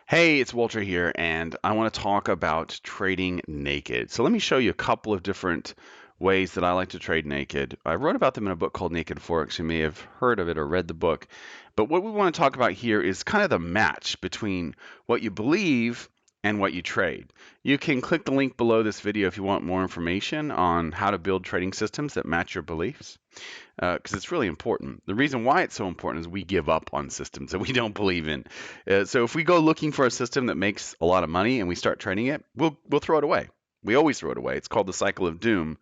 Hey, it's Walter here, and I want to talk about trading naked. So let me show you a couple of different ways that I like to trade naked. I wrote about them in a book called Naked Forex. You may have heard of it or read the book. But what we want to talk about here is kind of the match between what you believe and what you trade. You can click the link below this video if you want more information on how to build trading systems that match your beliefs because it's really important. The reason why it's so important is we give up on systems that we don't believe in. So if we go looking for a system that makes a lot of money and we start trading it, we'll throw it away. We always throw it away. It's called the cycle of doom.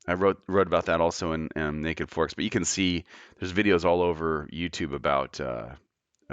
I wrote about that also in Naked Forex, but you can see there's videos all over YouTube about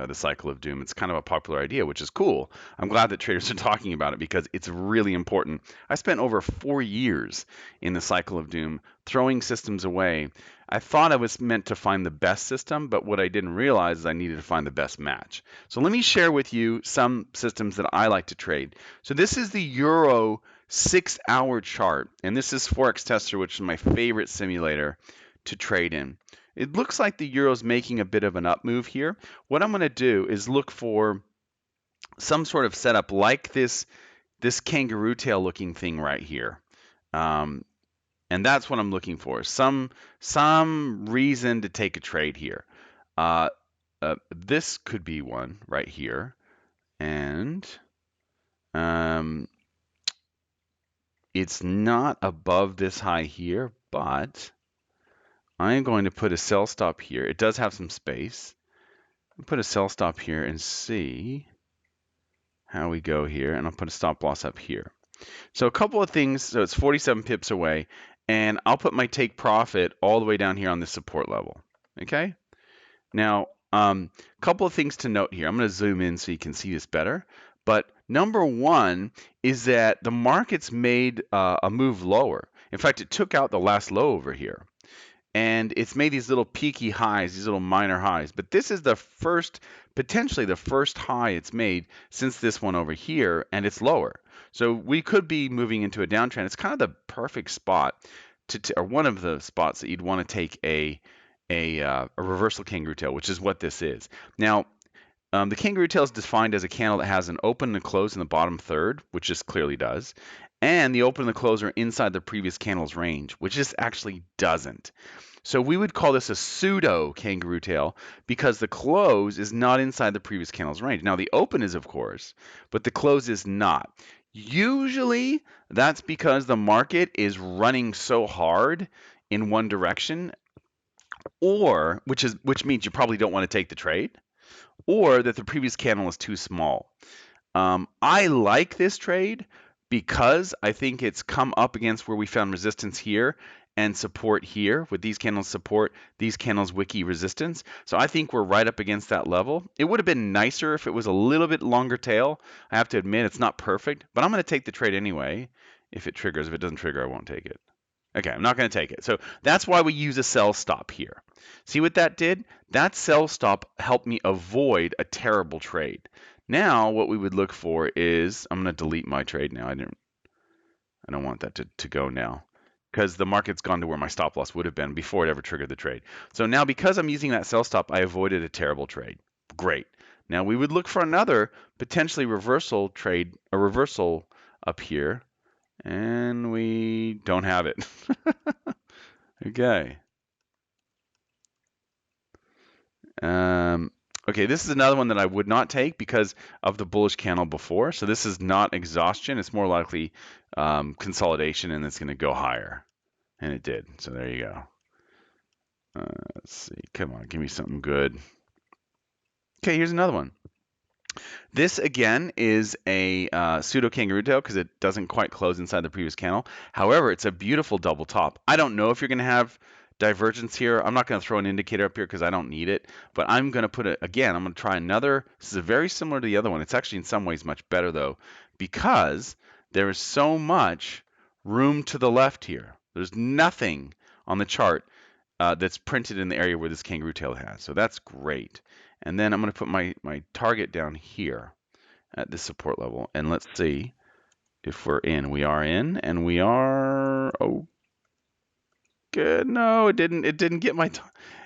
the cycle of doom. It's kind of a popular idea, which is cool. I'm glad that traders are talking about it because it's really important. I spent over 4 years in the cycle of doom throwing systems away. I thought I was meant to find the best system, but what I didn't realize is I needed to find the best match. So let me share with you some systems that I like to trade. So this is the Euro 6-hour chart, and this is Forex Tester, which is my favorite simulator to trade in. It looks like the euro's making a bit of an up move here. What I'm going to do is look for some sort of setup like this kangaroo tail looking thing right here. Um, and that's what I'm looking for. Some reason to take a trade here. This could be one right here. And it's not above this high here, but I'm going to put a sell stop here. It does have some space. I'll put a sell stop here and see how we go here. And I'll put a stop loss up here. So a couple of things. So it's 47 pips away. And I'll put my take profit all the way down here on the support level. Okay. Now, a couple of things to note here. I'm going to zoom in so you can see this better. But number one is that the market's made a move lower. In fact, it took out the last low over here. And it's made these little peaky highs, these little minor highs. But this is the first, potentially the first high it's made since this one over here, and it's lower. So we could be moving into a downtrend. It's kind of the perfect spot or one of the spots that you'd want to take a reversal kangaroo tail, which is what this is. Now, the kangaroo tail is defined as a candle that has an open and a close in the bottom third, which this clearly does. And the open and the close are inside the previous candle's range, which this actually doesn't. So we would call this a pseudo kangaroo tail because the close is not inside the previous candle's range. Now the open is, of course, but the close is not. Usually that's because the market is running so hard in one direction, or which means you probably don't want to take the trade, or that the previous candle is too small. I like this trade because I think it's come up against where we found resistance here and support here with these candles support, these candles wiki resistance. So I think we're right up against that level. It would have been nicer if it was a little bit longer tail. I have to admit it's not perfect, but I'm going to take the trade anyway if it triggers. If it doesn't trigger, I won't take it. Okay, I'm not going to take it. So that's why we use a sell stop here. See what that did? That sell stop helped me avoid a terrible trade. Now what we would look for is, I'm going to delete my trade now. I don't want that to go now because the market's gone to where my stop loss would have been before it ever triggered the trade. So now because I'm using that sell stop, I avoided a terrible trade. Great. Now we would look for another potentially reversal trade, a reversal up here, and we don't have it. Okay. Okay, this is another one that I would not take because of the bullish candle before. So this is not exhaustion. It's more likely consolidation, and it's going to go higher. And it did. So there you go. Let's see. Come on, give me something good. Okay, here's another one. This, again, is a pseudo kangaroo tail because it doesn't quite close inside the previous candle. However, it's a beautiful double top. I don't know if you're going to have divergence here. I'm not going to throw an indicator up here because I don't need it, but I'm going to put it again. I'm going to try another. This is very similar to the other one. It's actually in some ways much better though, because there is so much room to the left here. There's nothing on the chart that's printed in the area where this kangaroo tail has. So that's great. And then I'm going to put my target down here at this support level, and let's see if we're in. We are in, and we are. Oh, good. No, it didn't. It didn't get my.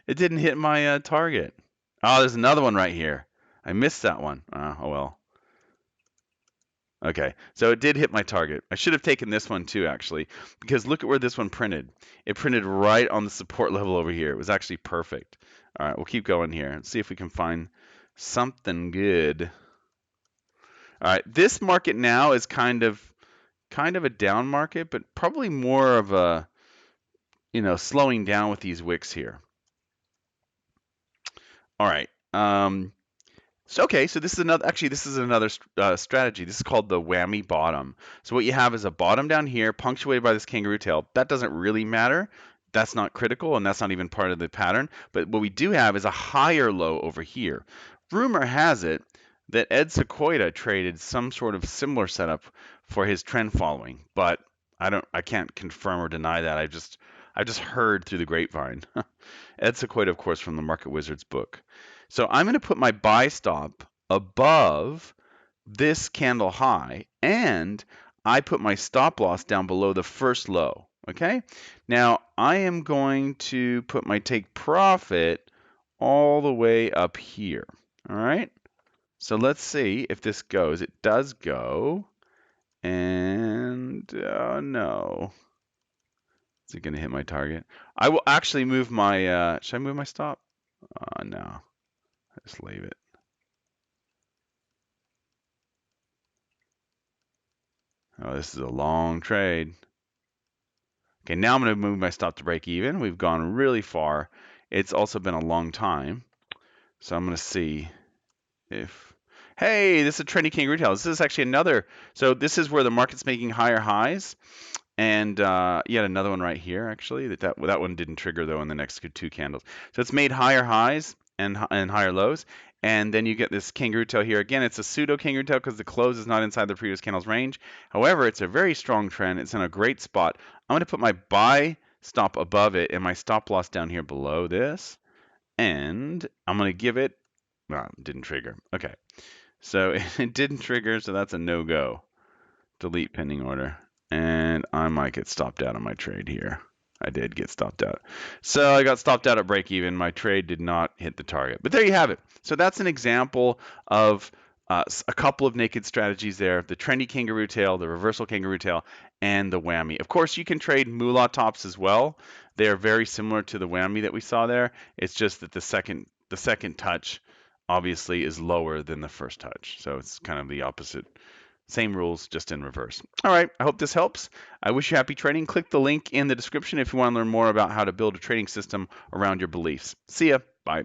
It didn't hit my target. Oh, there's another one right here. I missed that one. Oh well. Okay, so it did hit my target. I should have taken this one too, actually, because look at where this one printed. It printed right on the support level over here. It was actually perfect. All right, we'll keep going here and see if we can find something good. All right, this market now is kind of a down market, but probably more of a, slowing down with these wicks here. All right. So okay, so this is another. Actually, this is another strategy. This is called the whammy bottom. So what you have is a bottom down here, punctuated by this kangaroo tail. That doesn't really matter. That's not critical, and that's not even part of the pattern. But what we do have is a higher low over here. Rumor has it that Ed Sequoia traded some sort of similar setup for his trend following, but I can't confirm or deny that. I just heard through the grapevine. Ed Sequoia, of course, from the Market Wizards book. So I'm going to put my buy stop above this candle high, and I put my stop loss down below the first low. Okay. Now I am going to put my take profit all the way up here. All right. So let's see if this goes. It does go. And no. Is it going to hit my target? I will actually move my, should I move my stop? No. Just leave it. Oh, this is a long trade. Okay, now I'm going to move my stop to break even. We've gone really far. It's also been a long time. So I'm going to see if... Hey, this is a trendy kangaroo tail. This is actually another... So this is where the market's making higher highs. And yet another one right here, actually. That one didn't trigger, though, in the next two candles. So it's made higher highs and higher lows. And then you get this kangaroo tail here. Again, it's a pseudo kangaroo tail because the close is not inside the previous candle's range. However, it's a very strong trend. It's in a great spot. I'm going to put my buy stop above it and my stop loss down here below this. And I'm going to give it... Well, it didn't trigger. Okay. So it didn't trigger, so that's a no-go. Delete pending order. And I might get stopped out on my trade here. I did get stopped out. So I got stopped out at break even. My trade did not hit the target. But there you have it. So that's an example of a couple of naked strategies there. The trendy kangaroo tail, the reversal kangaroo tail, and the whammy. Of course, you can trade moolah tops as well. They are very similar to the whammy that we saw there. It's just that the second touch obviously is lower than the first touch. So it's kind of the opposite. Same rules, just in reverse. All right, I hope this helps. I wish you happy trading. Click the link in the description if you want to learn more about how to build a trading system around your beliefs. See ya. Bye.